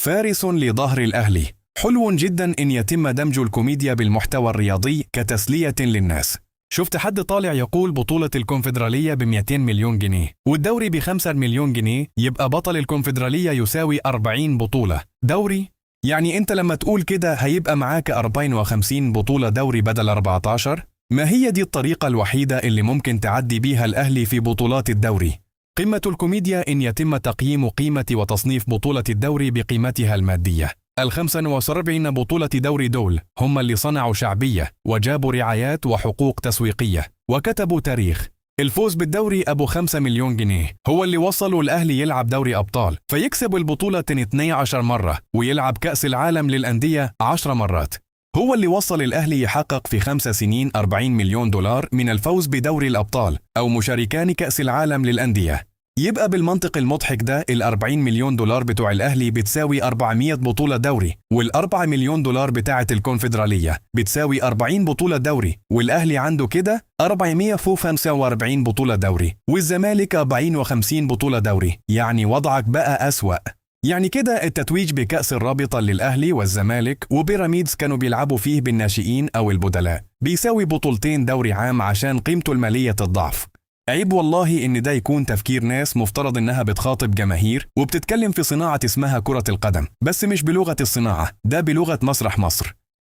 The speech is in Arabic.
فارس لظهر الأهلي. حلو جدا إن يتم دمج الكوميديا بالمحتوى الرياضي كتسلية للناس. شفت حد طالع يقول بطولة الكونفدرالية ب200 مليون جنيه والدوري ب5 مليون جنيه، يبقى بطل الكونفدرالية يساوي 40 بطولة دوري؟ يعني انت لما تقول كده هيبقى معاك 54 بطولة دوري بدل 14؟ ما هي دي الطريقة الوحيدة اللي ممكن تعدي بيها الأهلي في بطولات الدوري. قمة الكوميديا إن يتم تقييم قيمة وتصنيف بطولة الدوري بقيمتها المادية. 45 بطولة دوري دول هم اللي صنعوا شعبية وجابوا رعايات وحقوق تسويقية وكتبوا تاريخ. الفوز بالدوري أبو 5 مليون جنيه هو اللي وصلوا الأهلي يلعب دوري أبطال فيكسب البطولة 12 مرة ويلعب كأس العالم للأندية 10 مرات. هو اللي وصل الأهلي يحقق في 5 سنين 40 مليون دولار من الفوز بدوري الأبطال أو مشاركان كأس العالم للأندية. يبقى بالمنطق المضحك ده ال40 مليون دولار بتوع الأهلي بتساوي 400 بطولة دوري، وال4 مليون دولار بتاعة الكونفدرالية بتساوي 40 بطولة دوري، والأهلي عنده كده 445 بطولة دوري، والزمالك 54 بطولة دوري. يعني وضعك بقى أسوأ. يعني كده التتويج بكأس الرابطة للأهلي والزمالك وبيراميدز كانوا بيلعبوا فيه بالناشئين أو البدلاء بيساوي بطولتين دوري عام عشان قيمته المالية تضعف. عيب والله إن ده يكون تفكير ناس مفترض إنها بتخاطب جماهير وبتتكلم في صناعة اسمها كرة القدم، بس مش بلغة الصناعة، ده بلغة مسرح مصر.